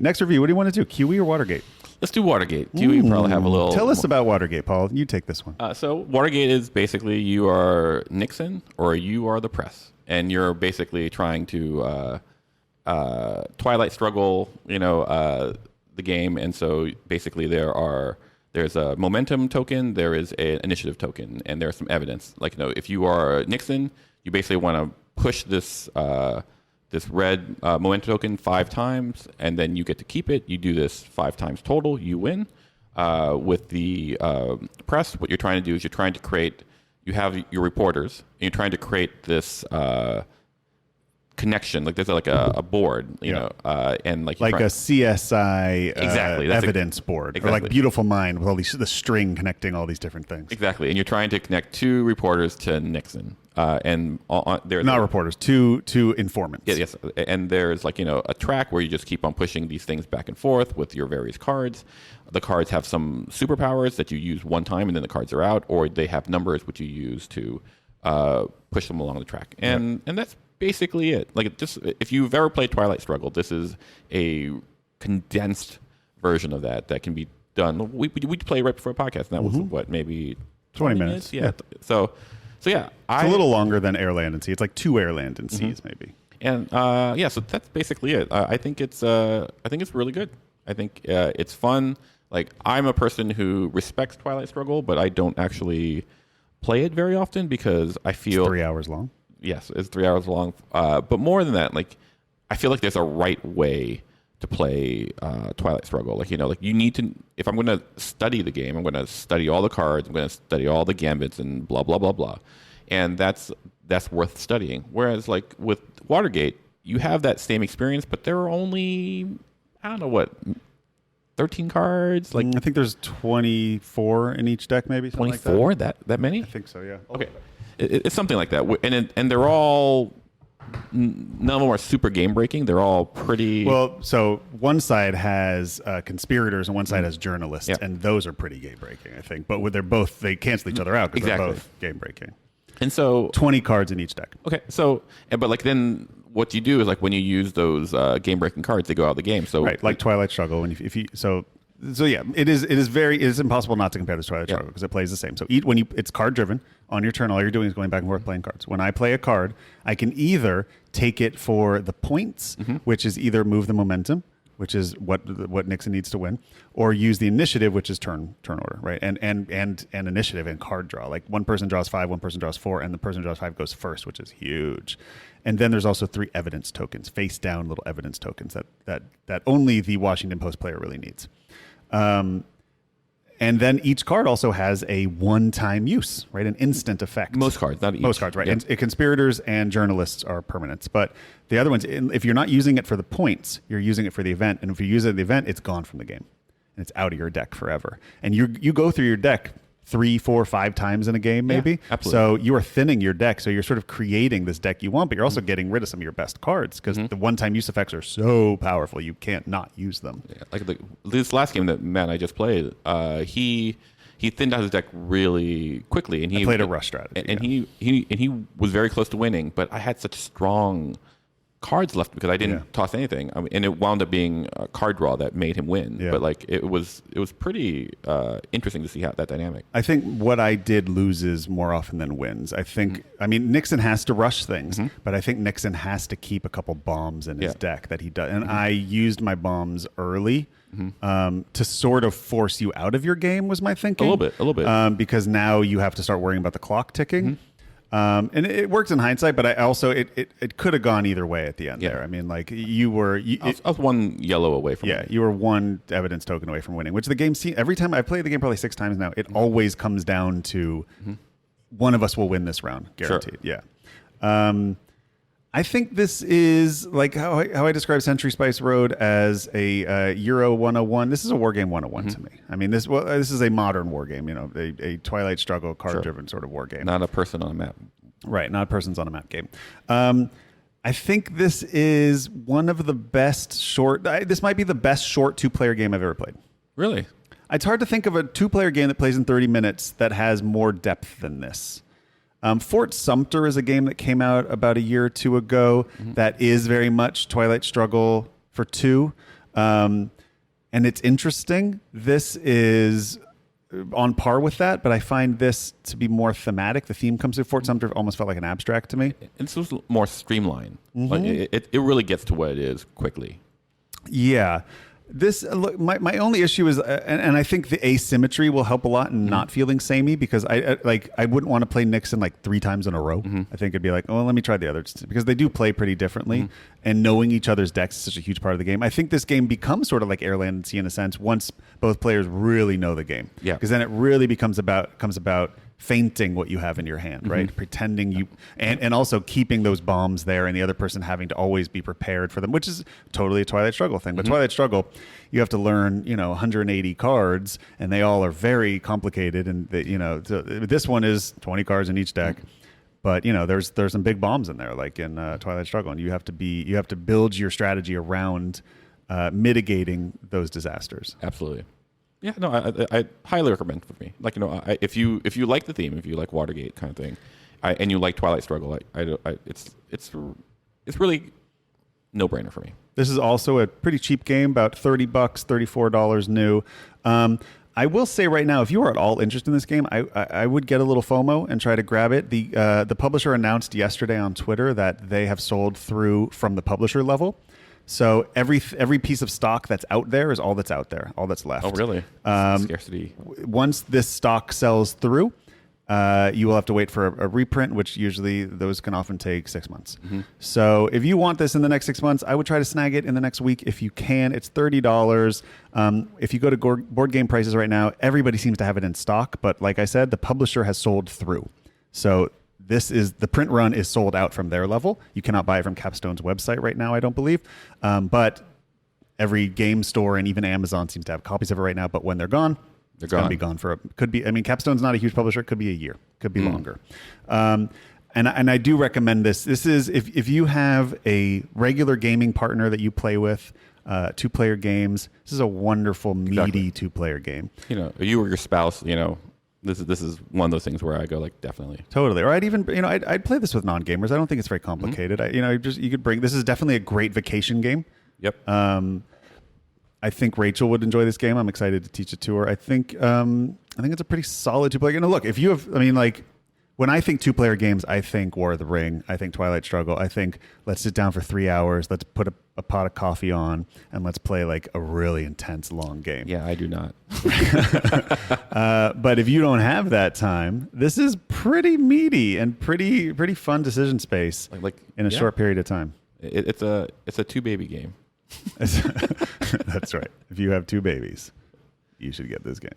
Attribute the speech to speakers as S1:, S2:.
S1: Next review, what do you want to do? QE or Watergate?
S2: Let's do Watergate. QE probably have a little...
S1: Tell us about Watergate, Paul. You take this one.
S2: So Watergate is basically you are Nixon or you are the press. And you're basically trying to Twilight Struggle, the game. And so basically there's a momentum token, there is an initiative token, and there's some evidence. Like, if you are Nixon, you basically want to push this red momentum token 5 times, and then you get to keep it. You do this 5 times total, you win. With the press, what you're trying to do is you're trying to create, you have your reporters, and you're trying to create this connection. Like there's like a board, and like
S1: a CSI
S2: exactly
S1: evidence board,
S2: exactly.
S1: Or like Beautiful Mind with all the string connecting all these different things.
S2: Exactly, and you're trying to connect 2 reporters to Nixon, and there's
S1: not reporters, two informants.
S2: Yes, and there's a track where you just keep on pushing these things back and forth with your various cards. The cards have some superpowers that you use one time and then the cards are out, or they have numbers which you use to push them along the track, and that's basically it. If you've ever played Twilight Struggle, this is a condensed version of that can be done. We played right before a podcast, and that was maybe
S1: 20 minutes.
S2: Yeah. So yeah,
S1: it's a little longer than Air, Land, and Sea. It's like 2 Air, Land, and Seas, maybe.
S2: And so that's basically it. I think it's really good. I think it's fun. Like, I'm a person who respects Twilight Struggle, but I don't actually play it very often because I feel
S1: it's 3 hours long.
S2: Yes, it's 3 hours long. But more than that, I feel like there's a right way to play Twilight Struggle. You need to. If I'm going to study the game, I'm going to study all the cards. I'm going to study all the gambits and blah blah blah blah, and that's worth studying. Whereas with Watergate, you have that same experience, but there are only 13 cards.
S1: I think there's 24 in each deck, maybe.
S2: 24?
S1: Like
S2: that many?
S1: I think so. Yeah.
S2: Okay. It's something like that, and they're all, none of them are super game breaking. They're all pretty
S1: well. So one side has conspirators and one side has journalists, and those are pretty game breaking, I think. But they cancel each other out because they're both game breaking.
S2: And so 20
S1: cards in each deck.
S2: Okay, so but then what you do is when you use those game breaking cards, they go out of the game. So
S1: right, like Twilight Struggle, when So yeah, it is impossible not to compare this to Twilight Struggle because it plays the same. So it's card driven on your turn. All you're doing is going back and forth playing cards. When I play a card, I can either take it for the points, which is either move the momentum, which is what Nixon needs to win, or use the initiative, which is turn order, right? And initiative and card draw. Like one person draws 5, one person draws 4, and the person who draws 5 goes first, which is huge. And then there's also 3 evidence tokens, face down little evidence tokens that only the Washington Post player really needs. And then each card also has a one-time use, right? An instant effect.
S2: Most cards, not each.
S1: Most cards, right?
S2: Yep.
S1: And conspirators and journalists are permanents. But the other ones, if you're not using it for the points, you're using it for the event. And if you use it at the event, it's gone from the game. And it's out of your deck forever. And you go through your deck 3, 4, 5 times in a game, maybe.
S2: Yeah, absolutely.
S1: So you are thinning your deck. So you're sort of creating this deck you want, but you're also getting rid of some of your best cards because the one-time use effects are so powerful you can't not use them.
S2: Yeah, this last game that Matt and I just played, he thinned out his deck really quickly, and he
S1: played a rush strategy.
S2: And he was very close to winning, but I had such strong cards left because I didn't toss anything. And it wound up being a card draw that made him win. Yeah. But it was pretty interesting to see how that dynamic.
S1: I think what I did loses more often than wins. I think Nixon has to rush things, but I think Nixon has to keep a couple bombs in his deck that he does. And I used my bombs early to sort of force you out of your game was my thinking.
S2: A little bit.
S1: Because now you have to start worrying about the clock ticking. And it works in hindsight, but I also it could have gone either way at the end there. I mean, I
S2: was 1 yellow away from winning.
S1: You were 1 evidence token away from winning, which the game every time I play the game probably 6 times now, it always comes down to one of us will win this round, guaranteed. Sure. Yeah. I think this is like how I describe Century Spice Road as a Euro 101. This is a war game 101 to me. I mean, this is a modern war game, a Twilight Struggle card-driven sort of war game.
S2: Not a person on a map.
S1: Right, not persons on a map game. I think this is one of the best this might be the best short 2-player game I've ever played.
S2: Really?
S1: It's hard to think of a 2-player game that plays in 30 minutes that has more depth than this. Fort Sumter is a game that came out about a year or 2 ago that is very much Twilight Struggle for 2. And it's interesting. This is on par with that, but I find this to be more thematic. The theme comes through. Fort Sumter almost felt like an abstract to me.
S2: It's just more streamlined. Like it really gets to what it is quickly.
S1: Yeah. This look, my only issue is, and I think the asymmetry will help a lot in not feeling samey, because I wouldn't want to play Nixon like 3 times in a row. I think it'd be like, oh, let me try the others, because they do play pretty differently, and knowing each other's decks is such a huge part of the game. I think this game becomes sort of like Air, Land, and Sea in a sense once both players really know the game.
S2: Yeah,
S1: because then it really comes about feinting what you have in your hand, right? Pretending you, and also keeping those bombs there, and the other person having to always be prepared for them, which is totally a Twilight Struggle thing. But Twilight Struggle, you have to learn, 180 cards, and they all are very complicated. And this one is 20 cards in each deck. But there's some big bombs in there, like in Twilight Struggle, and you have to build your strategy around mitigating those disasters.
S2: Absolutely. Yeah, no, I highly recommend for me. Like, if you like the theme, if you like Watergate kind of thing, and you like Twilight Struggle, it's really no brainer for me.
S1: This is also a pretty cheap game, about $30, $34 new. I will say right now, if you are at all interested in this game, I would get a little FOMO and try to grab it. The publisher announced yesterday on Twitter that they have sold through from the publisher level. So every piece of stock that's out there is all that's out there, all that's left.
S2: Oh, really? Scarcity.
S1: Once this stock sells through, you will have to wait for a reprint, which usually those can often take 6 months. So if you want this in the next 6 months, I would try to snag it in the next week if you can. It's $30. If you go to board game prices right now, everybody seems to have it in stock. But like I said, the publisher has sold through. So the print run is sold out from their level. You cannot buy it from Capstone's website right now, I don't believe. But every game store and even Amazon seems to have copies of it right now. But when they're gone, it's going to be gone Capstone's not a huge publisher. It could be a year, could be longer. And I do recommend this. This is, if you have a regular gaming partner that you play with, 2-player games, this is a wonderful, meaty 2-player game.
S2: You or your spouse, this is one of those things where I go like, definitely.
S1: Totally. Or I'd even, I'd play this with non-gamers. I don't think it's very complicated. You could bring, this is definitely a great vacation game.
S2: Yep.
S1: I think Rachel would enjoy this game. I'm excited to teach it to her. I think it's a pretty solid 2-player game. Now, look, if you have, when I think 2-player games, I think War of the Ring. I think Twilight Struggle. I think let's sit down for 3 hours. Let's put a pot of coffee on and let's play like a really intense long game.
S2: Yeah, I do not.
S1: But if you don't have that time, this is pretty meaty and pretty fun decision space in a short period of time.
S2: It's a 2-baby game.
S1: That's right. If you have 2 babies, you should get this game.